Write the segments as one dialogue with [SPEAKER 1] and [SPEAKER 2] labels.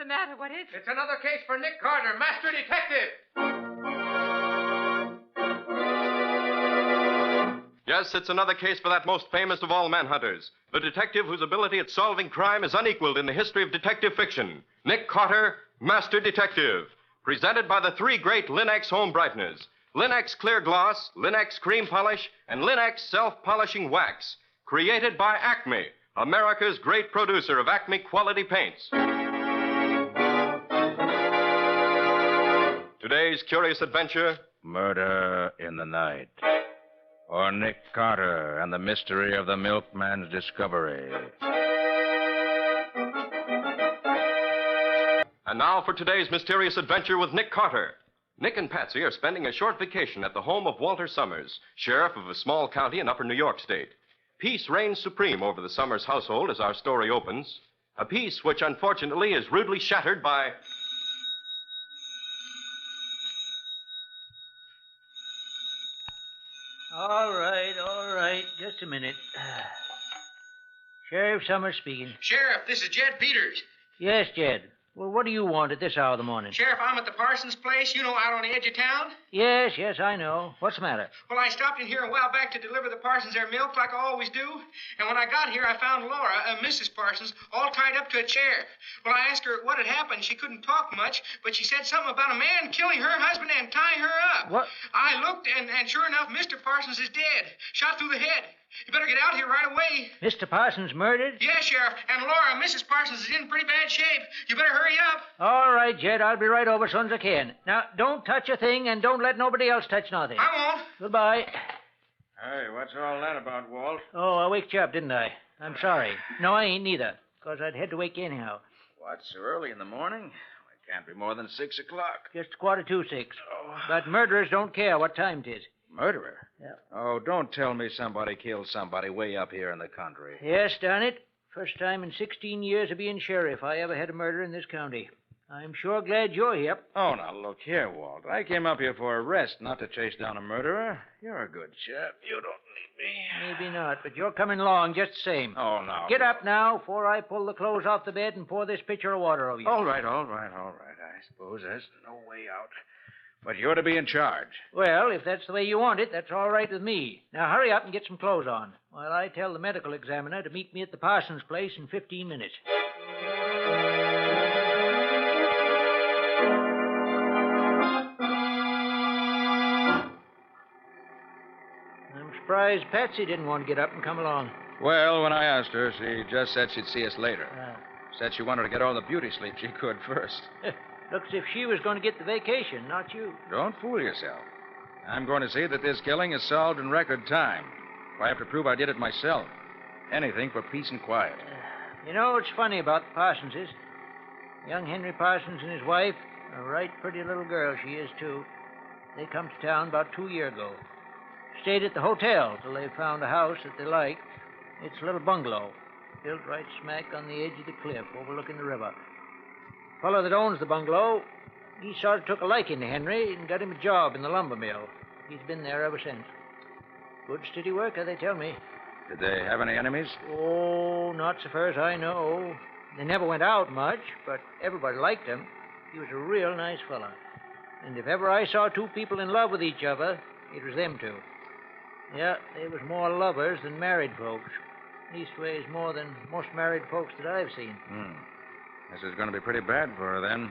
[SPEAKER 1] the matter? What is it?
[SPEAKER 2] It's another case for Nick Carter, Master Detective.
[SPEAKER 3] Yes, it's another case for that most famous of all manhunters, the detective whose ability at solving crime is unequaled in the history of detective fiction. Nick Carter, Master Detective. Presented by the three great Linex home brighteners. Linex Clear Gloss, Linex Cream Polish, and Linex Self-Polishing Wax. Created by Acme, America's great producer of Acme quality paints. Today's curious adventure...
[SPEAKER 4] Murder in the Night. Or Nick Carter and the mystery of the milkman's discovery.
[SPEAKER 3] And now for today's mysterious adventure with Nick Carter. Nick and Patsy are spending a short vacation at the home of Walter Summers, sheriff of a small county in upper New York State. Peace reigns supreme over the Summers household as our story opens. A peace which, unfortunately, is rudely shattered by...
[SPEAKER 5] All right. Just a minute. Sheriff Summers speaking.
[SPEAKER 6] Sheriff, this is Jed Peters.
[SPEAKER 5] Yes, Jed. Well, what do you want at this hour of the morning?
[SPEAKER 6] Sheriff, I'm at the Parsons place, out on the edge of town.
[SPEAKER 5] Yes, I know. What's the matter?
[SPEAKER 6] Well, I stopped in here a while back to deliver the Parsons their milk like I always do. And when I got here, I found Laura, Mrs. Parsons, all tied up to a chair. Well, I asked her what had happened. She couldn't talk much, but she said something about a man killing her husband and tying her up.
[SPEAKER 5] What?
[SPEAKER 6] I looked, and sure enough, Mr. Parsons is dead. Shot through the head. You better get out here right away.
[SPEAKER 5] Mr. Parsons murdered?
[SPEAKER 6] Yes, Sheriff. And Laura, Mrs. Parsons, is in pretty bad shape. You better hurry up.
[SPEAKER 5] All right, Jed. I'll be right over as soon as I can. Now, don't touch a thing, and don't let nobody else touch nothing.
[SPEAKER 6] I won't.
[SPEAKER 5] Goodbye.
[SPEAKER 4] Hey, what's all that about, Walt?
[SPEAKER 5] Oh, I waked you up, didn't I? I'm sorry. No, I ain't neither, because I'd had to wake you anyhow.
[SPEAKER 4] What, so early in the morning? It can't be more than 6 o'clock.
[SPEAKER 5] Just 6:45.
[SPEAKER 4] Oh.
[SPEAKER 5] But murderers don't care what time it is.
[SPEAKER 4] Murderer?
[SPEAKER 5] Yeah.
[SPEAKER 4] Oh, don't tell me somebody killed somebody way up here in the country.
[SPEAKER 5] Yes, darn it. First time in 16 years of being sheriff I ever had a murder in this county. I'm sure glad you're here.
[SPEAKER 4] Oh, now look here, Walt. I came up here for a rest, not to chase down a murderer. You're a good chap. You don't need me.
[SPEAKER 5] Maybe not, but you're coming along just the same.
[SPEAKER 4] Oh, no.
[SPEAKER 5] Get up now before I pull the clothes off the bed and pour this pitcher of water over you.
[SPEAKER 4] All right. I suppose there's no way out. But you're to be in charge.
[SPEAKER 5] Well, if that's the way you want it, that's all right with me. Now hurry up and get some clothes on while I tell the medical examiner to meet me at the Parsons place in 15 minutes. I'm surprised Patsy didn't want to get up and come along.
[SPEAKER 4] Well, when I asked her, she just said she'd see us later.
[SPEAKER 5] Ah.
[SPEAKER 4] Said she wanted to get all the beauty sleep she could first.
[SPEAKER 5] Looks as if she was going to get the vacation, not you.
[SPEAKER 4] Don't fool yourself. I'm going to see that this killing is solved in record time. If I have to prove I did it myself. Anything for peace and quiet.
[SPEAKER 5] You know, it's funny about the Parsonses. Young Henry Parsons and his wife, a right pretty little girl she is, too. They come to town about 2 years ago. Stayed at the hotel till they found a house that they liked. It's a little bungalow, built right smack on the edge of the cliff overlooking the river. The fellow that owns the bungalow, he sort of took a liking to Henry and got him a job in the lumber mill. He's been there ever since. Good, steady worker, they tell me.
[SPEAKER 4] Did they have any enemies?
[SPEAKER 5] Oh, not so far as I know. They never went out much, but everybody liked him. He was a real nice fellow. And if ever I saw two people in love with each other, it was them two. Yeah, they was more lovers than married folks. Leastways, more than most married folks that I've seen.
[SPEAKER 4] This is going to be pretty bad for her, then.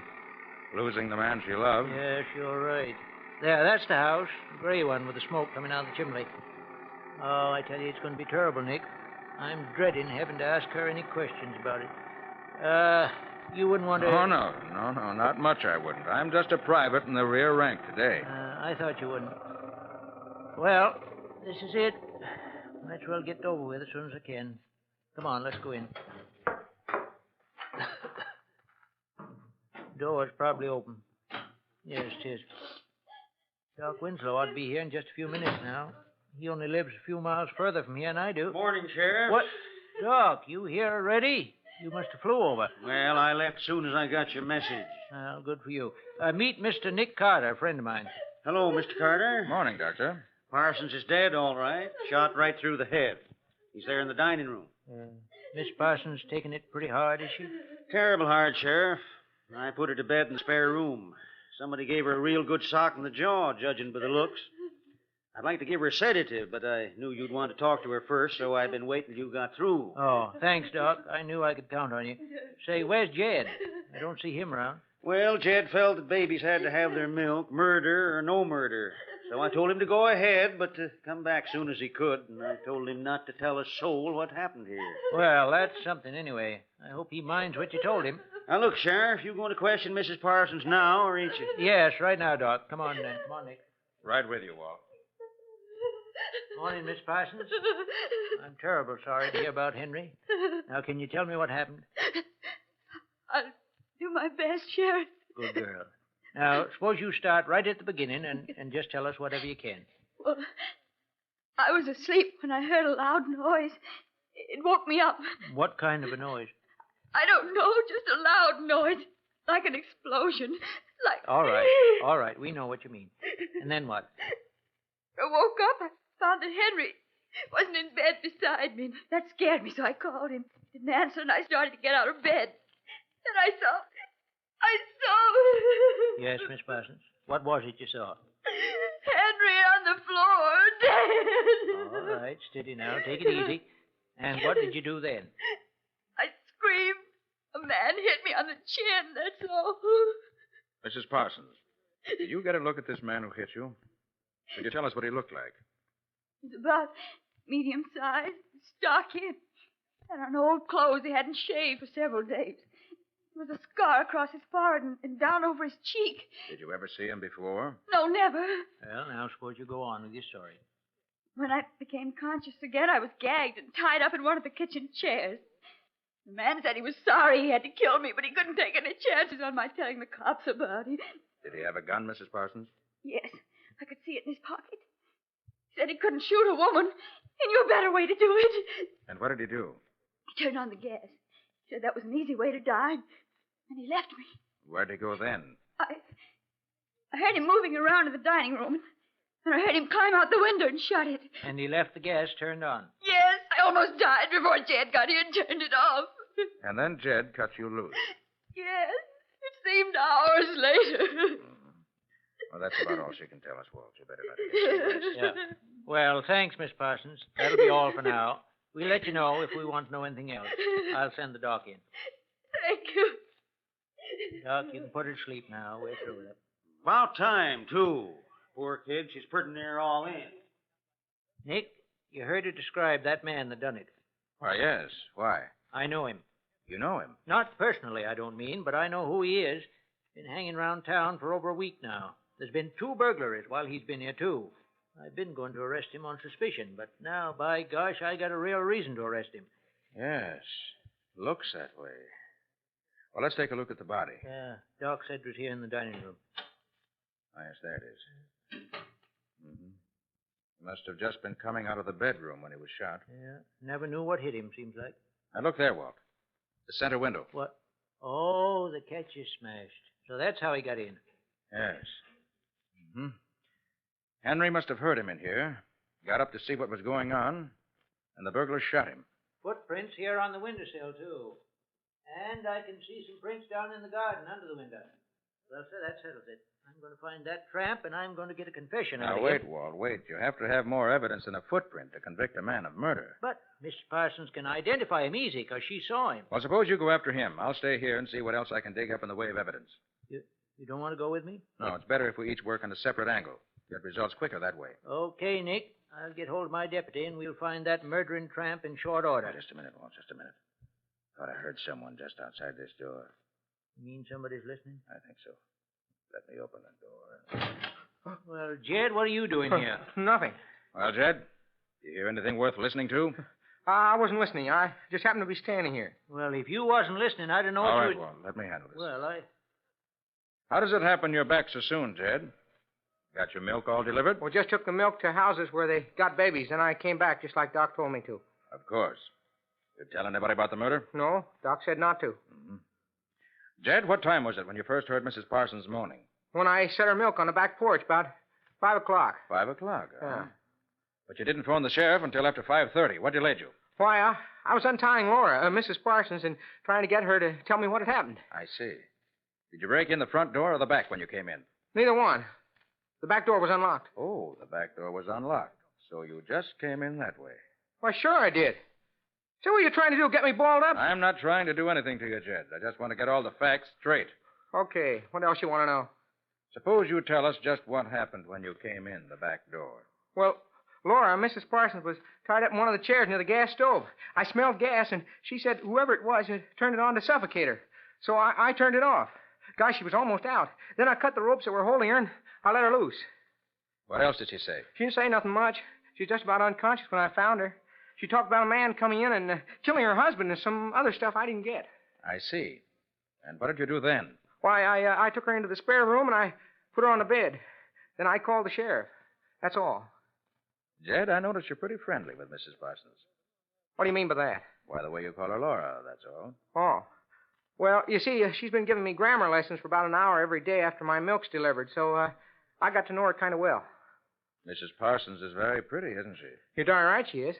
[SPEAKER 4] Losing the man she loved.
[SPEAKER 5] Yes, you're right. There, that's the house. The gray one with the smoke coming out of the chimney. Oh, I tell you, it's going to be terrible, Nick. I'm dreading having to ask her any questions about it. You wouldn't want to...
[SPEAKER 4] Oh, no, not much I wouldn't. I'm just a private in the rear rank today.
[SPEAKER 5] I thought you wouldn't. Well, this is it. Might as well get it over with as soon as I can. Come on, let's go in. Door's probably open. Yes, it is. Doc Winslow ought to be here in just a few minutes now. He only lives a few miles further from here than I do.
[SPEAKER 7] Morning, Sheriff.
[SPEAKER 5] What? Doc, you here already? You must have flew over.
[SPEAKER 7] Well, I left soon as I got your message.
[SPEAKER 5] Well, good for you. Meet Mr. Nick Carter, a friend of mine.
[SPEAKER 7] Hello, Mr. Carter.
[SPEAKER 4] Morning, Doctor.
[SPEAKER 7] Parsons is dead, all right. Shot right through the head. He's there in the dining room.
[SPEAKER 5] Miss Parsons taking it pretty hard, is she?
[SPEAKER 7] Terrible hard, Sheriff. I put her to bed in the spare room. Somebody gave her a real good sock in the jaw, judging by the looks. I'd like to give her a sedative, but I knew you'd want to talk to her first, so I've been waiting till you got through.
[SPEAKER 5] Oh, thanks, Doc. I knew I could count on you. Say, where's Jed? I don't see him around.
[SPEAKER 7] Well, Jed felt that babies had to have their milk, murder or no murder. So I told him to go ahead, but to come back soon as he could, and I told him not to tell a soul what happened here.
[SPEAKER 5] Well, that's something anyway. I hope he minds what you told him.
[SPEAKER 7] Now, look, Sheriff, you going to question Mrs. Parsons now, or ain't you?
[SPEAKER 5] Yes, right now, Doc. Come on, Come on, Nick.
[SPEAKER 4] Right with you, Walt.
[SPEAKER 5] Morning, Miss Parsons. I'm terrible sorry to hear about Henry. Now, can you tell me what happened?
[SPEAKER 1] I'll do my best, Sheriff.
[SPEAKER 5] Good girl. Now, suppose you start right at the beginning and just tell us whatever you can.
[SPEAKER 1] Well, I was asleep when I heard a loud noise. It woke me up.
[SPEAKER 5] What kind of a noise?
[SPEAKER 1] I don't know, just a loud noise. Like an explosion. Like...
[SPEAKER 5] All right. We know what you mean. And then what?
[SPEAKER 1] I woke up. I found that Henry wasn't in bed beside me. That scared me, so I called him. He didn't answer, and I started to get out of bed. And I saw...
[SPEAKER 5] Yes, Miss Parsons. What was it you saw?
[SPEAKER 1] Henry on the floor, dead.
[SPEAKER 5] All right, steady now. Take it easy. And what did you do then?
[SPEAKER 1] I screamed. A man hit me on the chin, that's all.
[SPEAKER 4] Mrs. Parsons, did you get a look at this man who hit you? Could you tell us what he looked like?
[SPEAKER 1] He's about medium size, stocky, and on old clothes he hadn't shaved for several days. There was a scar across his forehead and down over his cheek.
[SPEAKER 4] Did you ever see him before?
[SPEAKER 1] No, never.
[SPEAKER 5] Well, now suppose you go on with your story.
[SPEAKER 1] When I became conscious again, I was gagged and tied up in one of the kitchen chairs. The man said he was sorry he had to kill me, but he couldn't take any chances on my telling the cops about it.
[SPEAKER 4] Did he have a gun, Mrs. Parsons?
[SPEAKER 1] Yes, I could see it in his pocket. He said he couldn't shoot a woman. He knew a better way to do it.
[SPEAKER 4] And what did he do?
[SPEAKER 1] He turned on the gas. He said that was an easy way to die. And he left me.
[SPEAKER 4] Where'd he go then?
[SPEAKER 1] I heard him moving around in the dining room. And I heard him climb out the window and shut it.
[SPEAKER 5] And he left the gas turned on.
[SPEAKER 1] Yes, I almost died before Jed got here and turned it off.
[SPEAKER 4] And then Jed cut you loose.
[SPEAKER 1] Yes, it seemed hours later.
[SPEAKER 4] Well, that's about all she can tell us, Walt. You better let her get some rest.
[SPEAKER 5] Yeah. Well, thanks, Miss Parsons. That'll be all for now. We'll let you know if we want to know anything else. I'll send the doc in.
[SPEAKER 1] Thank you.
[SPEAKER 5] Doc, you can put her to sleep now. We're through with it.
[SPEAKER 7] About time, too. Poor kid, she's pretty near all in.
[SPEAKER 5] Nick, you heard her describe that man that done it.
[SPEAKER 4] Why, yes. Why?
[SPEAKER 5] I know him.
[SPEAKER 4] You know him?
[SPEAKER 5] Not personally, I don't mean, but I know who he is. Been hanging around town for over a week now. There's been 2 burglaries while he's been here, too. I've been going to arrest him on suspicion, but now, by gosh, I got a real reason to arrest him.
[SPEAKER 4] Yes. Looks that way. Well, let's take a look at the body.
[SPEAKER 5] Yeah, Doc said it was here in the dining room.
[SPEAKER 4] Oh, yes, there it is. Mm-hmm. He must have just been coming out of the bedroom when he was shot.
[SPEAKER 5] Yeah, never knew what hit him, seems like.
[SPEAKER 4] Now, look there, Walt. The center window.
[SPEAKER 5] What? Oh, the catch is smashed. So that's how he got in.
[SPEAKER 4] Yes. Mm-hmm. Henry must have heard him in here, got up to see what was going on, and the burglar shot him.
[SPEAKER 5] Footprints here on the windowsill, too. And I can see some prints down in the garden under the window. Well, sir, that settles it. I'm going to find that tramp, and I'm going to get a confession out
[SPEAKER 4] Now,
[SPEAKER 5] of
[SPEAKER 4] wait,
[SPEAKER 5] him.
[SPEAKER 4] Walt, wait. You have to have more evidence than a footprint to convict a man of murder.
[SPEAKER 5] But Miss Parsons can identify him easy, because she saw him.
[SPEAKER 4] Well, suppose you go after him. I'll stay here and see what else I can dig up in the way of evidence.
[SPEAKER 5] You don't want to go with me?
[SPEAKER 4] No, it's better if we each work on a separate angle. Get results quicker that way.
[SPEAKER 5] Okay, Nick. I'll get hold of my deputy, and we'll find that murdering tramp in short order.
[SPEAKER 4] Just a minute, Walt, just a minute. Thought I heard someone just outside this door.
[SPEAKER 5] You mean somebody's listening?
[SPEAKER 4] I think so. Let me open the door.
[SPEAKER 5] Well, Jed, what are you doing here?
[SPEAKER 2] Nothing.
[SPEAKER 4] Well, Jed, you hear anything worth listening to?
[SPEAKER 2] I wasn't listening. I just happened to be standing here.
[SPEAKER 5] Well, if you wasn't listening, I don't know
[SPEAKER 4] All
[SPEAKER 5] what
[SPEAKER 4] right,
[SPEAKER 5] you would...
[SPEAKER 4] Walt, let me handle this.
[SPEAKER 5] Well,
[SPEAKER 4] How does it happen you're back so soon, Jed? Got your milk all delivered?
[SPEAKER 2] We just took the milk to houses where they got babies, and I came back just like Doc told me to.
[SPEAKER 4] Of course. You tell anybody about the murder?
[SPEAKER 2] No, Doc said not to.
[SPEAKER 4] Mm-hmm. Jed, what time was it when you first heard Mrs. Parsons moaning?
[SPEAKER 2] When I set her milk on the back porch, about 5 o'clock.
[SPEAKER 4] 5 o'clock, huh?
[SPEAKER 2] Yeah.
[SPEAKER 4] But you didn't phone the sheriff until after 5:30. What delayed you?
[SPEAKER 2] Why, I was untying Laura, Mrs. Parsons, and trying to get her to tell me what had happened.
[SPEAKER 4] I see. Did you break in the front door or the back when you came in?
[SPEAKER 2] Neither one. The back door was unlocked.
[SPEAKER 4] Oh, the back door was unlocked. So you just came in that way.
[SPEAKER 2] Why, sure I did. So what are you trying to do, get me balled up?
[SPEAKER 4] I'm not trying to do anything to you, Jed. I just want to get all the facts straight.
[SPEAKER 2] Okay, what else you want to know?
[SPEAKER 4] Suppose you tell us just what happened when you came in the back door.
[SPEAKER 2] Well, Laura, Mrs. Parsons, was tied up in one of the chairs near the gas stove. I smelled gas, and she said whoever it was had turned it on to suffocate her. So I turned it off. Gosh, she was almost out. Then I cut the ropes that were holding her, and I let her loose.
[SPEAKER 4] What else did she say?
[SPEAKER 2] She didn't say nothing much. She was just about unconscious when I found her. She talked about a man coming in and killing her husband and some other stuff I didn't get.
[SPEAKER 4] I see. And what did you do then?
[SPEAKER 2] Why, I took her into the spare room, and I put her on the bed. Then I called the sheriff. That's all.
[SPEAKER 4] Jed, I notice you're pretty friendly with Mrs. Parsons.
[SPEAKER 2] What do you mean by that?
[SPEAKER 4] Why, the way you call her Laura, that's all.
[SPEAKER 2] Oh. Well, you see, she's been giving me grammar lessons for about an hour every day after my milk's delivered, so I got to know her kind of well.
[SPEAKER 4] Mrs. Parsons is very pretty, isn't she?
[SPEAKER 2] You're darn right she is.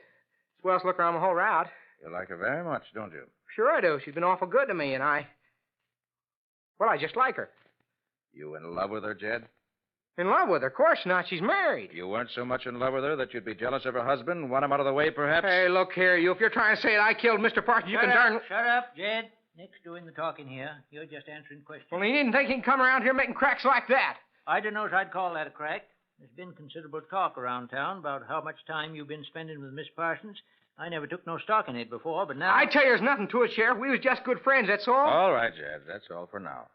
[SPEAKER 2] Swellest looker on the whole route.
[SPEAKER 4] You like her very much, don't you?
[SPEAKER 2] Sure I do. She's been awful good to me, and I just like her.
[SPEAKER 4] You in love with her, Jed?
[SPEAKER 2] In love with her? Of course not. She's married.
[SPEAKER 4] You weren't so much in love with her that you'd be jealous of her husband and want him out of the way, perhaps?
[SPEAKER 2] Hey, look here, you. If you're trying to say that I killed Mr. Parsons, you can darn...
[SPEAKER 5] Shut up, Jed. Nick's doing the talking here. You're just answering questions.
[SPEAKER 2] Well, he didn't think he can come around here making cracks like that.
[SPEAKER 5] I don't know if I'd call that a crack. There's been considerable talk around town about how much time you've been spending with Miss Parsons. I never took no stock in it before, but now...
[SPEAKER 2] I tell you, there's nothing to it, Sheriff. We was just good friends, that's all.
[SPEAKER 4] All right, Jed. That's all for now.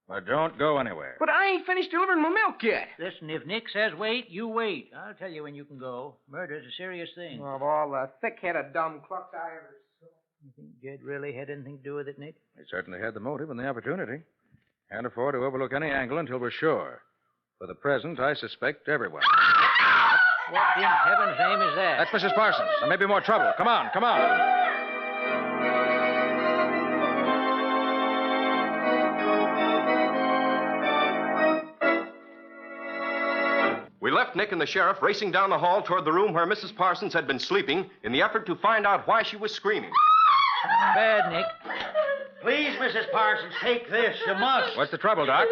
[SPEAKER 4] But don't go anywhere.
[SPEAKER 2] But I ain't finished delivering my milk yet.
[SPEAKER 5] Listen, if Nick says wait, you wait. I'll tell you when you can go. Murder's a serious thing.
[SPEAKER 2] Of all the thick-headed dumb clucks I ever saw.
[SPEAKER 5] You think Jed really had anything to do with it, Nick?
[SPEAKER 4] He certainly had the motive and the opportunity. Can't afford to overlook any angle until we're sure. For the present, I suspect everyone.
[SPEAKER 5] What in heaven's name is that?
[SPEAKER 4] That's Mrs. Parsons. There may be more trouble. Come on, come on.
[SPEAKER 3] We left Nick and the sheriff racing down the hall toward the room where Mrs. Parsons had been sleeping in the effort to find out why she was screaming.
[SPEAKER 5] Bad, Nick.
[SPEAKER 7] Please, Mrs. Parsons, take this. You must.
[SPEAKER 4] What's the trouble, Doc?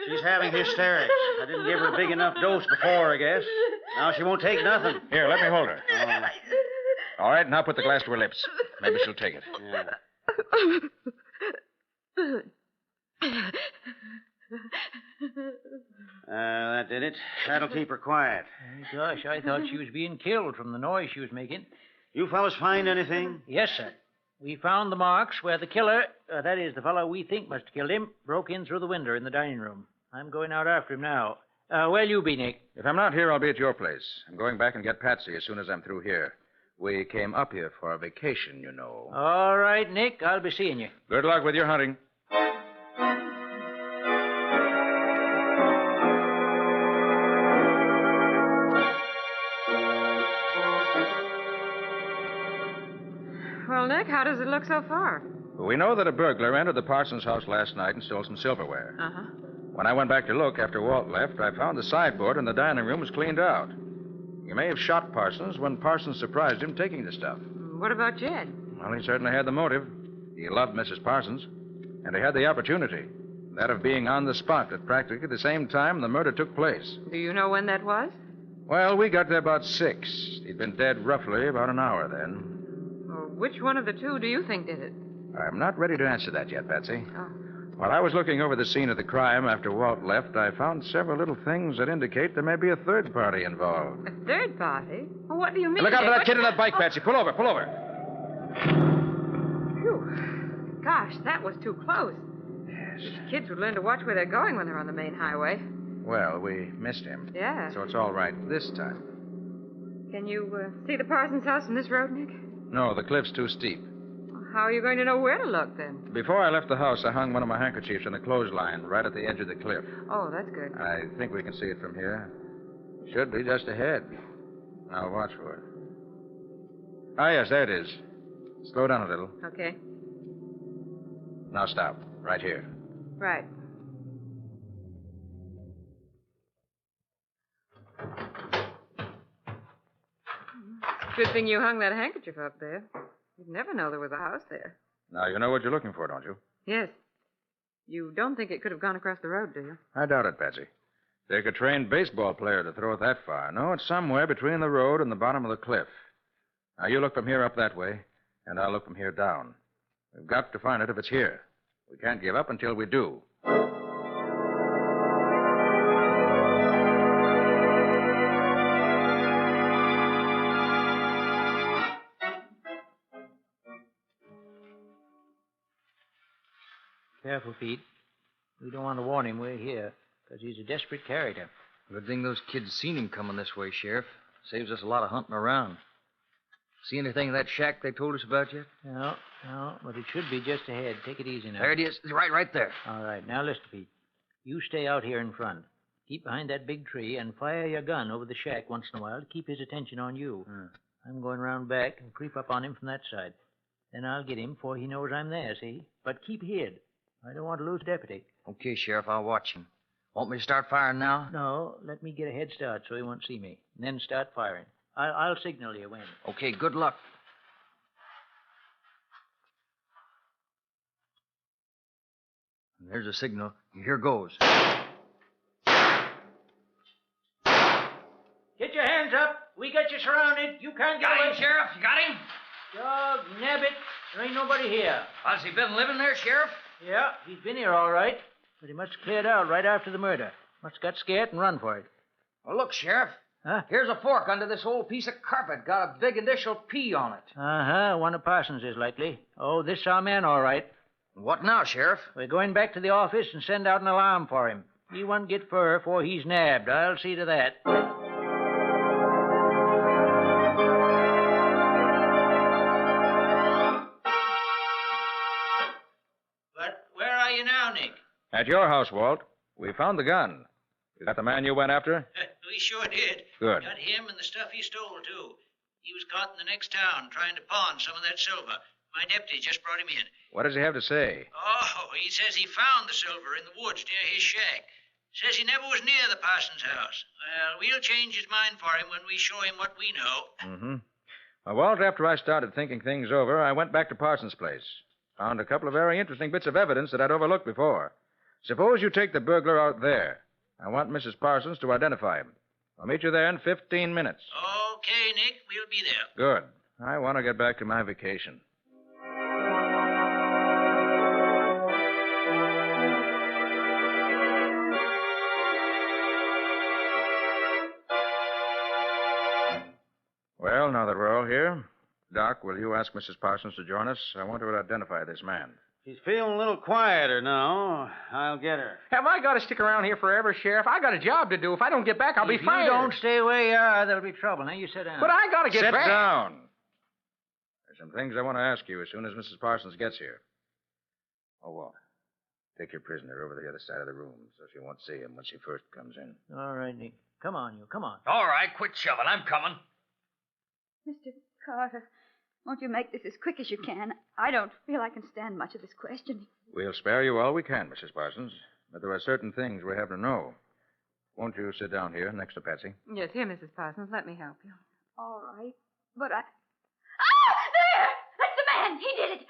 [SPEAKER 7] She's having hysterics. I didn't give her a big enough dose before, I guess. Now she won't take nothing.
[SPEAKER 4] Here, let me hold her. All right, now put the glass to her lips. Maybe she'll take it.
[SPEAKER 7] That did it. That'll keep her quiet.
[SPEAKER 5] Gosh, I thought she was being killed from the noise she was making.
[SPEAKER 7] You fellas find anything?
[SPEAKER 5] Yes, sir. We found the marks where the killer, that is, the fellow we think must have killed him, broke in through the window in the dining room. I'm going out after him now. Where'll you be, Nick?
[SPEAKER 4] If I'm not here, I'll be at your place. I'm going back and get Patsy as soon as I'm through here. We came up here for a vacation, you know.
[SPEAKER 5] All right, Nick. I'll be seeing you.
[SPEAKER 4] Good luck with your hunting.
[SPEAKER 8] Well, Nick, how does it look so far?
[SPEAKER 4] We know that a burglar entered the Parsons house last night and stole some silverware.
[SPEAKER 8] Uh-huh.
[SPEAKER 4] When I went back to look after Walt left, I found the sideboard in the dining room was cleaned out. He may have shot Parsons when Parsons surprised him taking the stuff.
[SPEAKER 8] What about Jed?
[SPEAKER 4] Well, he certainly had the motive. He loved Mrs. Parsons, and he had the opportunity. That of being on the spot at practically the same time the murder took place.
[SPEAKER 8] Do you know when that was?
[SPEAKER 4] Well, we got there about 6. He'd been dead roughly about an hour then.
[SPEAKER 8] Well, which one of the two do you think did it?
[SPEAKER 4] I'm not ready to answer that yet, Patsy.
[SPEAKER 8] Oh.
[SPEAKER 4] While I was looking over the scene of the crime after Walt left, I found several little things that indicate there may be a third party involved.
[SPEAKER 8] A third party? Well, what do you mean?
[SPEAKER 4] Look out for
[SPEAKER 8] Nick?
[SPEAKER 4] that kid in that bike, Patsy. Pull over, pull over.
[SPEAKER 8] Phew. Gosh, that was too close.
[SPEAKER 4] Yes.
[SPEAKER 8] These kids would learn to watch where they're going when they're on the main highway.
[SPEAKER 4] Well, we missed him.
[SPEAKER 8] Yeah.
[SPEAKER 4] So it's all right this time.
[SPEAKER 8] Can you see the Parsons house from this road, Nick?
[SPEAKER 4] No, the cliff's too steep.
[SPEAKER 8] How are you going to know where to look, then?
[SPEAKER 4] Before I left the house, I hung one of my handkerchiefs on the clothesline right at the edge of the cliff.
[SPEAKER 8] Oh, that's good.
[SPEAKER 4] I think we can see it from here. Should be just ahead. Now watch for it. Ah, yes, there it is. Slow down a little.
[SPEAKER 8] Okay.
[SPEAKER 4] Now stop. Right here.
[SPEAKER 8] Right. Good thing you hung that handkerchief up there. You'd never know there was a house there.
[SPEAKER 4] Now, you know what you're looking for, don't you?
[SPEAKER 8] Yes. You don't think it could have gone across the road, do you?
[SPEAKER 4] I doubt it, Patsy. Take a trained baseball player to throw it that far. No, it's somewhere between the road and the bottom of the cliff. Now, you look from here up that way, and I'll look from here down. We've got to find it if it's here. We can't give up until we do.
[SPEAKER 5] Careful, Pete. We don't want to warn him we're here, because he's a desperate character.
[SPEAKER 9] Good thing those kids seen him coming this way, Sheriff. Saves us a lot of hunting around. See anything in that shack they told us about yet?
[SPEAKER 5] No, but it should be just ahead. Take it easy now.
[SPEAKER 9] There it is. Right there.
[SPEAKER 5] All right, now listen, Pete. You stay out here in front. Keep behind that big tree and fire your gun over the shack once in a while to keep his attention on you. I'm going round back and creep up on him from that side. Then I'll get him before he knows I'm there, see? But keep hid. I don't want to lose deputy.
[SPEAKER 9] Okay, Sheriff, I'll watch him. Want me to start firing now?
[SPEAKER 5] No, let me get a head start so he won't see me. And then start firing. I'll signal you when.
[SPEAKER 9] Okay, good luck. There's a signal. Here goes.
[SPEAKER 5] Get your hands up. We got you surrounded. You can't get away.
[SPEAKER 9] Sheriff. You got him?
[SPEAKER 5] Dog, nabbit. There ain't nobody here.
[SPEAKER 9] Has he been living there, Sheriff?
[SPEAKER 5] Yeah, he's been here all right. But he must have cleared out right after the murder. Must have got scared and run for it.
[SPEAKER 9] Well, look, Sheriff.
[SPEAKER 5] Huh?
[SPEAKER 9] Here's a fork under this old piece of carpet. Got a big initial P on it.
[SPEAKER 5] Uh-huh. One of Parsons is likely. Oh, this our man, all right.
[SPEAKER 9] What now, Sheriff?
[SPEAKER 5] We're going back to the office and send out an alarm for him. He won't get fur before he's nabbed. I'll see to that. But where are you now, Nick?
[SPEAKER 4] At your house, Walt. We found the gun. You got the man you went after?
[SPEAKER 5] We sure did.
[SPEAKER 4] Good.
[SPEAKER 5] Got him and the stuff he stole, too. He was caught in the next town trying to pawn some of that silver. My deputy just brought him in.
[SPEAKER 4] What does he have to say?
[SPEAKER 5] Oh, he says he found the silver in the woods near his shack. Says he never was near the Parsons house. Well, we'll change his mind for him when we show him what we know.
[SPEAKER 4] Mm-hmm. Well, Walt, after I started thinking things over, I went back to Parsons' place. Found a couple of very interesting bits of evidence that I'd overlooked before. Suppose you take the burglar out there. I want Mrs. Parsons to identify him. I'll meet you there in 15 minutes.
[SPEAKER 5] Okay, Nick, we'll be there.
[SPEAKER 4] Good. I want to get back to my vacation. Well, now that we're all here, Doc, will you ask Mrs. Parsons to join us? I want her to identify this man.
[SPEAKER 7] She's feeling a little quieter now. I'll get her.
[SPEAKER 2] Have I got to stick around here forever, Sheriff? I got a job to do. If I don't get back, I'll be fired.
[SPEAKER 5] If you don't stay where you are, there'll be trouble. Now, you sit down.
[SPEAKER 2] But I got to get
[SPEAKER 4] Sit
[SPEAKER 2] back.
[SPEAKER 4] down. There's some things I want to ask you as soon as Mrs. Parsons gets here. Oh, Walt, take your prisoner over to the other side of the room so she won't see him when she first comes in.
[SPEAKER 5] All right, Nick. Come on, you. Come on.
[SPEAKER 9] All right, quit shoving. I'm coming.
[SPEAKER 1] Mr. Carter, won't you make this as quick as you can? I don't feel I can stand much of this questioning.
[SPEAKER 4] We'll spare you all we can, Mrs. Parsons. But there are certain things we have to know. Won't you sit down here next to Patsy?
[SPEAKER 8] Yes, here, Mrs. Parsons. Let me help you.
[SPEAKER 1] All right, but I... Ah! There! That's the man! He did it!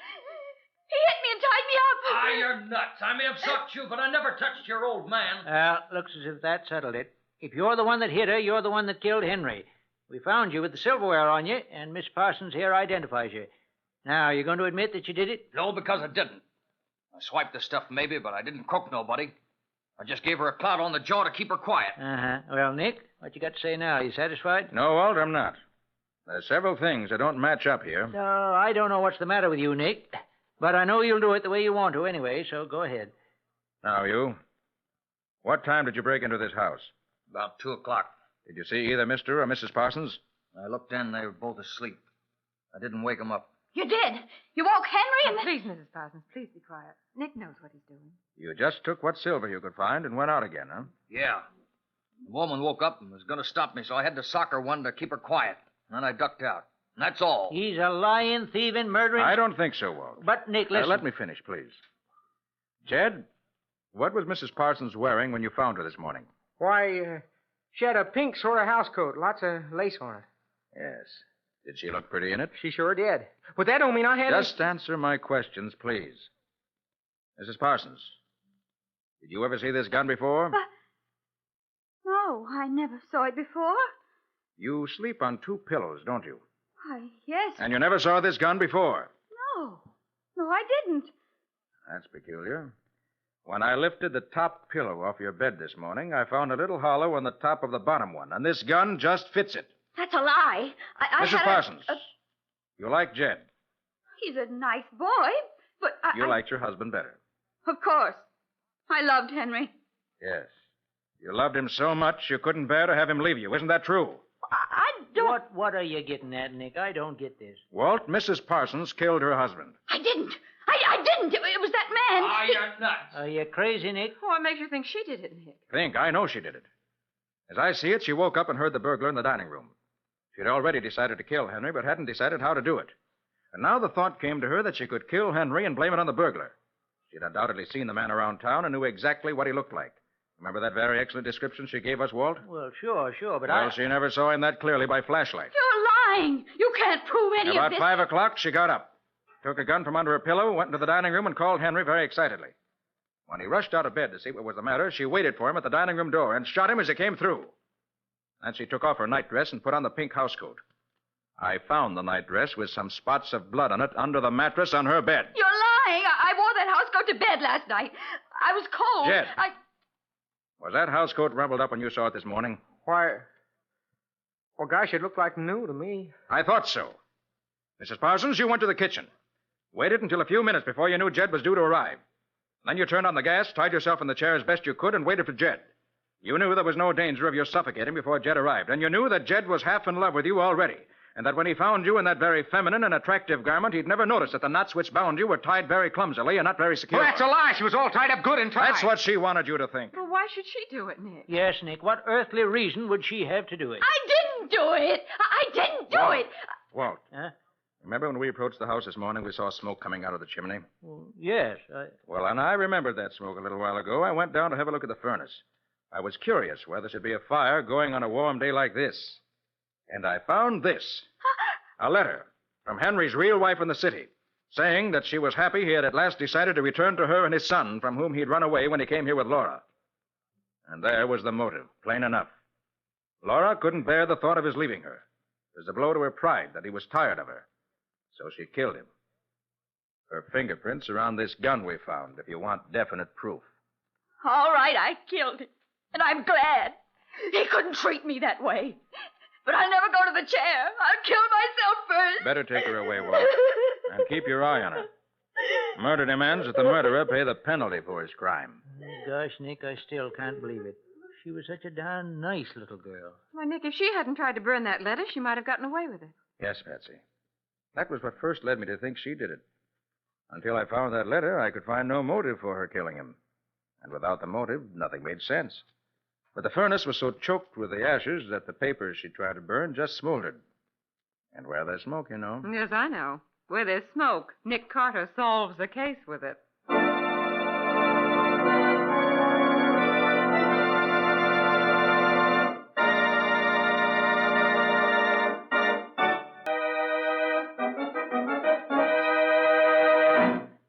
[SPEAKER 1] He hit me and tied me up!
[SPEAKER 9] You're nuts. I may have sucked you, but I never touched your old man.
[SPEAKER 5] Well, looks as if that settled it. If you're the one that hit her, you're the one that killed Henry. We found you with the silverware on you, and Miss Parsons here identifies you. Now, you're going to admit that you did it?
[SPEAKER 9] No, because I didn't. I swiped the stuff maybe, but I didn't croak nobody. I just gave her a clout on the jaw to keep her quiet.
[SPEAKER 5] Uh-huh. Well, Nick, what you got to say now? You satisfied?
[SPEAKER 4] No, Walt, I'm not. There's several things that don't match up here.
[SPEAKER 5] No, I don't know what's the matter with you, Nick. But I know you'll do it the way you want to anyway, so go ahead.
[SPEAKER 4] Now, you. What time did you break into this house?
[SPEAKER 9] About 2 o'clock.
[SPEAKER 4] Did you see either Mr. or Mrs. Parsons?
[SPEAKER 9] I looked in. They were both asleep. I didn't wake them up.
[SPEAKER 1] You did. You woke Henry and...
[SPEAKER 8] Please, Mrs. Parsons, please be quiet. Nick knows what he's doing.
[SPEAKER 4] You just took what silver you could find and went out again, huh?
[SPEAKER 9] Yeah. The woman woke up and was going to stop me, so I had to sock her one to keep her quiet. And then I ducked out. And that's all.
[SPEAKER 5] He's a lying, thieving, murdering...
[SPEAKER 4] I don't think so, Walt.
[SPEAKER 5] But, Nick, listen...
[SPEAKER 4] Let me finish, please. Jed, what was Mrs. Parsons wearing when you found her this morning?
[SPEAKER 2] Why, she had a pink sort of house coat, lots of lace on it.
[SPEAKER 4] Yes. Did she look pretty in it?
[SPEAKER 2] She sure did. But that don't mean I had...
[SPEAKER 4] Just answer my questions, please. Mrs. Parsons, Did you ever see this gun before?
[SPEAKER 1] No, I never saw it before.
[SPEAKER 4] You sleep on 2 pillows, don't you?
[SPEAKER 1] Why, yes.
[SPEAKER 4] And you never saw this gun before?
[SPEAKER 1] No. No, I didn't.
[SPEAKER 4] That's peculiar. When I lifted the top pillow off your bed this morning, I found a little hollow on the top of the bottom one, and this gun just fits it.
[SPEAKER 1] That's a lie.
[SPEAKER 4] Mrs. Parsons, you like Jed.
[SPEAKER 1] He's a nice boy, but
[SPEAKER 4] You liked your husband better.
[SPEAKER 1] Of course. I loved Henry.
[SPEAKER 4] Yes. You loved him so much you couldn't bear to have him leave you. Isn't that true?
[SPEAKER 1] I don't...
[SPEAKER 5] What are you getting at, Nick? I don't get this.
[SPEAKER 4] Walt, Mrs. Parsons killed her husband.
[SPEAKER 1] I didn't. I didn't. It was that man.
[SPEAKER 9] You're nuts.
[SPEAKER 5] Are you crazy, Nick?
[SPEAKER 8] What makes you think she did it, Nick?
[SPEAKER 4] Think, I know she did it. As I see it, she woke up and heard the burglar in the dining room. She'd already decided to kill Henry, but hadn't decided how to do it. And now the thought came to her that she could kill Henry and blame it on the burglar. She'd undoubtedly seen the man around town and knew exactly what he looked like. Remember that very excellent description she gave us, Walt?
[SPEAKER 5] Well, sure, but
[SPEAKER 4] Well, she never saw him that clearly by flashlight.
[SPEAKER 1] You're lying. You can't prove any of
[SPEAKER 4] About
[SPEAKER 1] this.
[SPEAKER 4] 5 o'clock, she got up, took a gun from under her pillow, went into the dining room, and called Henry very excitedly. When he rushed out of bed to see what was the matter, she waited for him at the dining room door and shot him as he came through. Then she took off her nightdress and put on the pink housecoat. I found the nightdress with some spots of blood on it under the mattress on her bed.
[SPEAKER 1] You're lying. I wore that housecoat to bed last night. I was cold.
[SPEAKER 4] Jed. Was that housecoat rumpled up when you saw it this morning?
[SPEAKER 2] Why... Well, gosh, it looked like new to me.
[SPEAKER 4] I thought so. Mrs. Parsons, you went to the kitchen. Waited until a few minutes before you knew Jed was due to arrive. Then you turned on the gas, tied yourself in the chair as best you could, and waited for Jed. You knew there was no danger of your suffocating before Jed arrived, and you knew that Jed was half in love with you already, and that when he found you in that very feminine and attractive garment, he'd never noticed that the knots which bound you were tied very clumsily and not very secure.
[SPEAKER 2] Well, that's a lie. She was all tied up good and tight.
[SPEAKER 4] That's what she wanted you to think.
[SPEAKER 8] Well, why should she do it, Nick?
[SPEAKER 5] Yes, Nick. What earthly reason would she have to do it?
[SPEAKER 1] I didn't do it. I didn't do it.
[SPEAKER 4] Walt.
[SPEAKER 5] Huh?
[SPEAKER 4] Remember when we approached the house this morning, we saw smoke coming out of the chimney?
[SPEAKER 5] Well, yes.
[SPEAKER 4] Well, and I remembered that smoke a little while ago. I went down to have a look at the furnace. I was curious where there should be a fire going on a warm day like this. And I found this. A letter from Henry's real wife in the city, saying that she was happy he had at last decided to return to her and his son, from whom he'd run away when he came here with Laura. And there was the motive, plain enough. Laura couldn't bear the thought of his leaving her. It was a blow to her pride that he was tired of her. So she killed him. Her fingerprints are on this gun we found, if you want definite proof.
[SPEAKER 1] All right, I killed him. And I'm glad. He couldn't treat me that way. But I'll never go to the chair. I'll kill myself first.
[SPEAKER 4] Better take her away, Walt. And keep your eye on her. Murder demands that the murderer pay the penalty for his crime.
[SPEAKER 5] Gosh, Nick, I still can't believe it. She was such a darn nice little girl.
[SPEAKER 8] Why, Nick, if she hadn't tried to burn that letter, she might have gotten away with it.
[SPEAKER 4] Yes, Patsy. That was what first led me to think she did it. Until I found that letter, I could find no motive for her killing him. And without the motive, nothing made sense. But the furnace was so choked with the ashes that the papers she tried to burn just smoldered. And where there's smoke, you know.
[SPEAKER 8] Yes, I know. Where there's smoke, Nick Carter solves the case with it.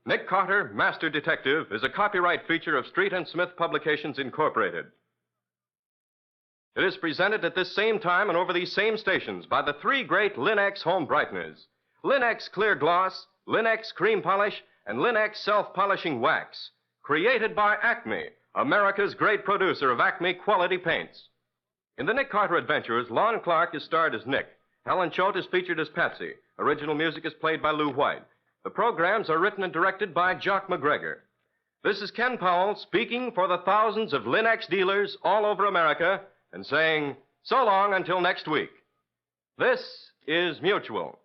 [SPEAKER 3] Nick Carter, Master Detective, is a copyright feature of Street and Smith Publications, Incorporated. It is presented at this same time and over these same stations by the 3 great Linex home brighteners. Linex Clear Gloss, Linex Cream Polish, and Linex Self-Polishing Wax. Created by Acme, America's great producer of Acme quality paints. In the Nick Carter Adventures, Lon Clark is starred as Nick. Helen Choate is featured as Patsy. Original music is played by Lou White. The programs are written and directed by Jock McGregor. This is Ken Powell speaking for the thousands of Linex dealers all over America and saying so long until next week. This is Mutual.